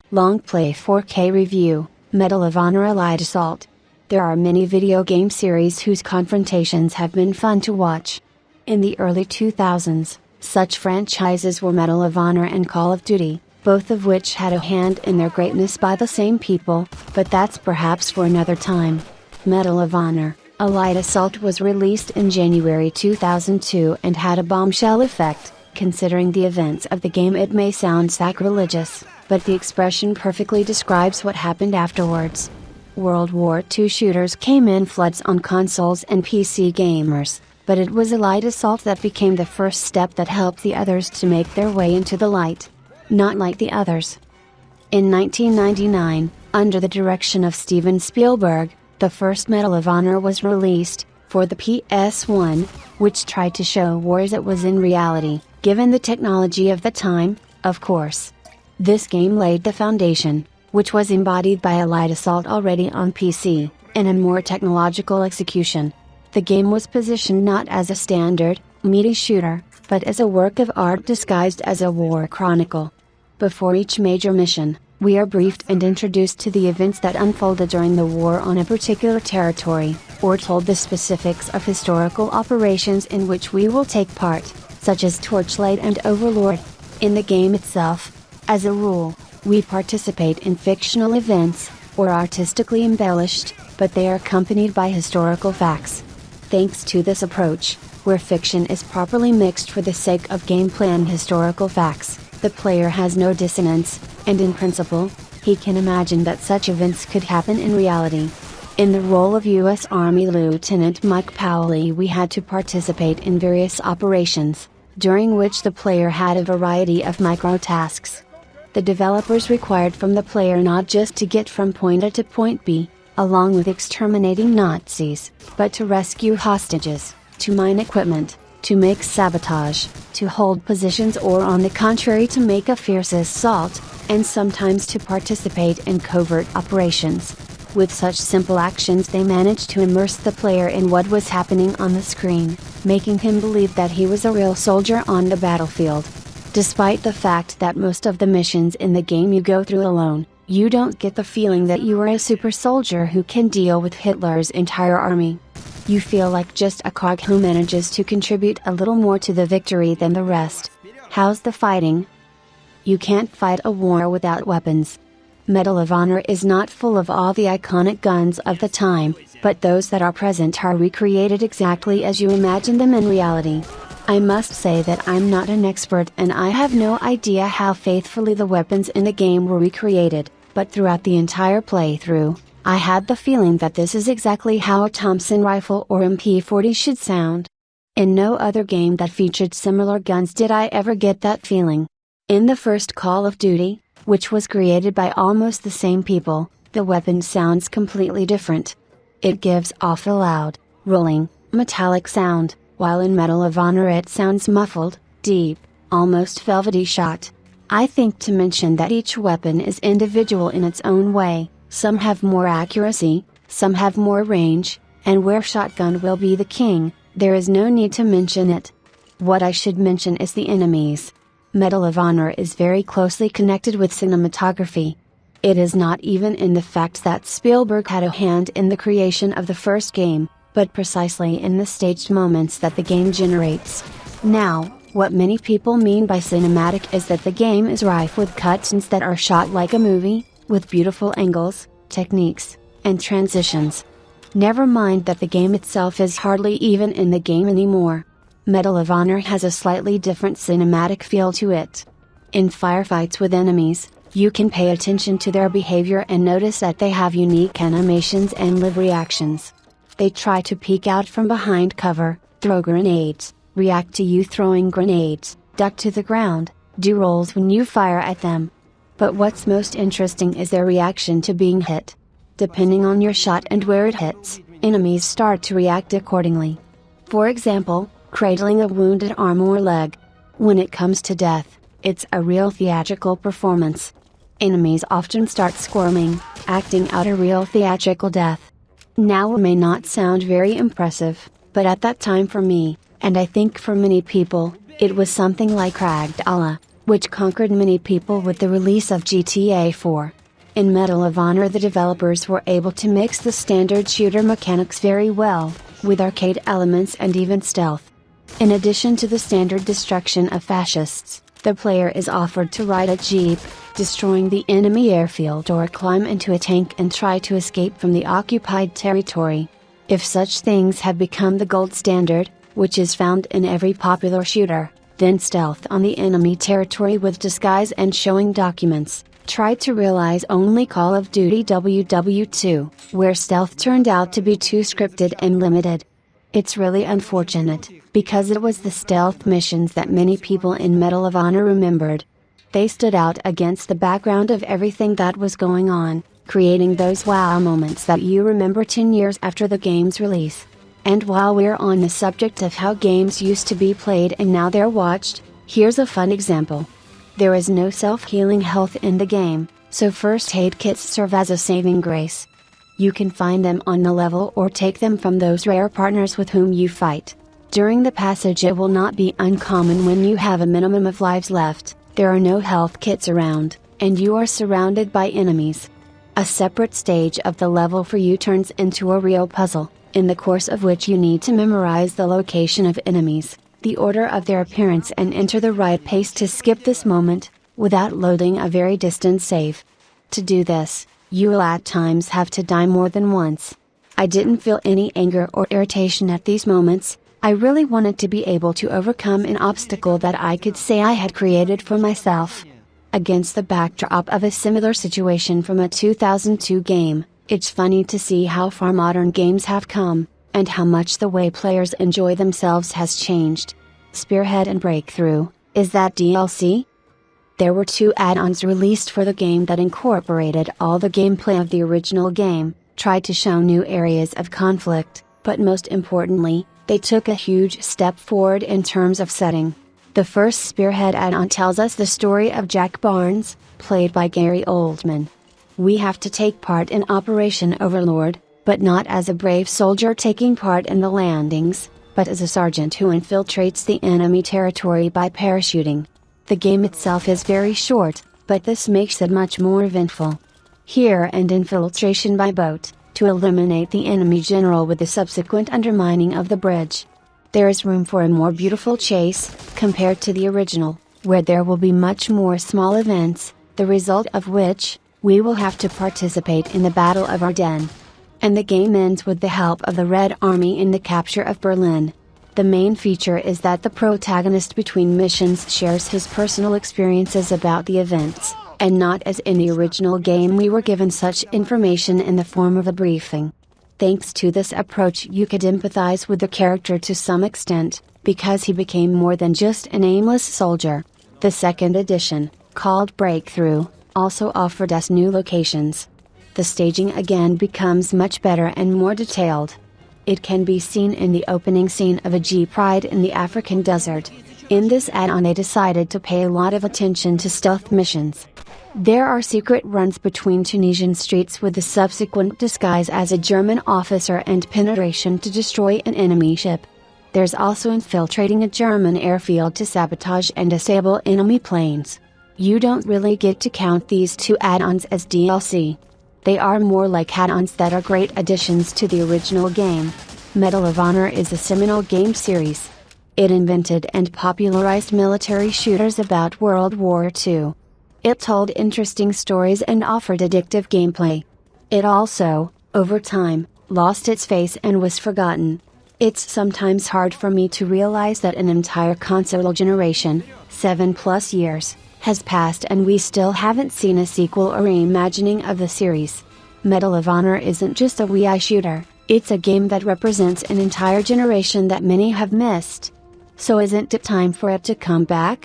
Longplay 4K Review, Medal of Honor Allied Assault. There are many video game series whose confrontations have been fun to watch. In the early 2000s, such franchises were Medal of Honor and Call of Duty, both of which had a hand in their greatness by the same people, but that's perhaps for another time. Medal of Honor, Allied Assault was released in January 2002 and had a bombshell effect. Considering the events of the game, it may sound sacrilegious, but the expression perfectly describes what happened afterwards. World War II shooters came in floods on consoles and PC gamers, but it was Allied Assault that became the first step that helped the others to make their way into the light. Not like the others. In 1999, under the direction of Steven Spielberg, the first Medal of Honor was released, for the PS1, which tried to show war as it was in reality, given the technology of the time, of course. This game laid the foundation, which was embodied by Allied Assault already on PC, in a more technological execution. The game was positioned not as a standard, meaty shooter, but as a work of art disguised as a war chronicle. Before each major mission, we are briefed and introduced to the events that unfolded during the war on a particular territory, or told the specifics of historical operations in which we will take part, such as Torchlight and Overlord. In the game itself, as a rule, we participate in fictional events, or artistically embellished, but they are accompanied by historical facts. Thanks to this approach, where fiction is properly mixed for the sake of gameplay and historical facts, the player has no dissonance, and in principle, he can imagine that such events could happen in reality. In the role of U.S. Army Lieutenant Mike Powley, we had to participate in various operations, during which the player had a variety of micro-tasks. The developers required from the player not just to get from point A to point B, along with exterminating Nazis, but to rescue hostages, to mine equipment, to make sabotage, to hold positions, or on the contrary to make a fierce assault, and sometimes to participate in covert operations. With such simple actions, they managed to immerse the player in what was happening on the screen, making him believe that he was a real soldier on the battlefield. Despite the fact that most of the missions in the game you go through alone, you don't get the feeling that you are a super soldier who can deal with Hitler's entire army. You feel like just a cog who manages to contribute a little more to the victory than the rest. How's the fighting? You can't fight a war without weapons. Medal of Honor is not full of all the iconic guns of the time, but those that are present are recreated exactly as you imagine them in reality. I must say that I'm not an expert and I have no idea how faithfully the weapons in the game were recreated, but throughout the entire playthrough, I had the feeling that this is exactly how a Thompson rifle or MP40 should sound. In no other game that featured similar guns did I ever get that feeling. In the first Call of Duty, which was created by almost the same people, the weapon sounds completely different. It gives off a loud, rolling, metallic sound, while in Medal of Honor it sounds muffled, deep, almost velvety shot. I think to mention that each weapon is individual in its own way. Some have more accuracy, some have more range, and where shotgun will be the king, there is no need to mention it. What I should mention is the enemies. Medal of Honor is very closely connected with cinematography. It is not even in the fact that Spielberg had a hand in the creation of the first game, but precisely in the staged moments that the game generates. Now, what many people mean by cinematic is that the game is rife with cutscenes that are shot like a movie, with beautiful angles, techniques, and transitions. Never mind that the game itself is hardly even in the game anymore. Medal of Honor has a slightly different cinematic feel to it. In firefights with enemies, you can pay attention to their behavior and notice that they have unique animations and live reactions. They try to peek out from behind cover, throw grenades, react to you throwing grenades, duck to the ground, do rolls when you fire at them. But what's most interesting is their reaction to being hit. Depending on your shot and where it hits, enemies start to react accordingly. For example, cradling a wounded arm or leg. When it comes to death, it's a real theatrical performance. Enemies often start squirming, acting out a real theatrical death. Now it may not sound very impressive, but at that time for me, and I think for many people, it was something like Ragdolla. which conquered many people with the release of GTA 4. In Medal of Honor, the developers were able to mix the standard shooter mechanics very well, with arcade elements and even stealth. In addition to the standard destruction of fascists, the player is offered to ride a jeep, destroying the enemy airfield, or climb into a tank and try to escape from the occupied territory. If such things have become the gold standard, which is found in every popular shooter, then stealth on the enemy territory with disguise and showing documents, tried to realize only Call of Duty WW2, where stealth turned out to be too scripted and limited. It's really unfortunate, because it was the stealth missions that many people in Medal of Honor remembered. They stood out against the background of everything that was going on, creating those wow moments that you remember 10 years after the game's release. And while we're on the subject of how games used to be played and now they're watched, here's a fun example. There is no self-healing health in the game, so first aid kits serve as a saving grace. You can find them on the level or take them from those rare partners with whom you fight. During the passage, it will not be uncommon when you have a minimum of lives left, there are no health kits around, and you are surrounded by enemies. A separate stage of the level for you turns into a real puzzle, in the course of which you need to memorize the location of enemies, the order of their appearance, and enter the right pace to skip this moment, without loading a very distant save. To do this, you will at times have to die more than once. I didn't feel any anger or irritation at these moments. I really wanted to be able to overcome an obstacle that I could say I had created for myself. Against the backdrop of a similar situation from a 2002 game, it's funny to see how far modern games have come, and how much the way players enjoy themselves has changed. Spearhead and Breakthrough, is that DLC? There were 2 add-ons released for the game that incorporated all the gameplay of the original game, tried to show new areas of conflict, but most importantly, they took a huge step forward in terms of setting. The first Spearhead add-on tells us the story of Jack Barnes, played by Gary Oldman. We have to take part in Operation Overlord, but not as a brave soldier taking part in the landings, but as a sergeant who infiltrates the enemy territory by parachuting. The game itself is very short, but this makes it much more eventful. Here and infiltration by boat, to eliminate the enemy general with the subsequent undermining of the bridge. There is room for a more beautiful chase, compared to the original, where there will be much more small events, the result of which, we will have to participate in the Battle of Ardennes. And the game ends with the help of the Red Army in the capture of Berlin. The main feature is that the protagonist between missions shares his personal experiences about the events, and not as in the original game we were given such information in the form of a briefing. Thanks to this approach, you could empathize with the character to some extent, because he became more than just an aimless soldier. The second edition, called Breakthrough, also offered us new locations. The staging again becomes much better and more detailed. It can be seen in the opening scene of a jeep ride in the African desert. In this add-on they decided to pay a lot of attention to stealth missions. There are secret runs between Tunisian streets with the subsequent disguise as a German officer and penetration to destroy an enemy ship. There's also infiltrating a German airfield to sabotage and disable enemy planes. You don't really get to count these 2 add-ons as DLC. They are more like add-ons that are great additions to the original game. Medal of Honor is a seminal game series. It invented and popularized military shooters about World War II. It told interesting stories and offered addictive gameplay. It also, over time, lost its face and was forgotten. It's sometimes hard for me to realize that an entire console generation, 7+ years, has passed and we still haven't seen a sequel or reimagining of the series. Medal of Honor isn't just a Wii shooter, it's a game that represents an entire generation that many have missed. So isn't it time for it to come back?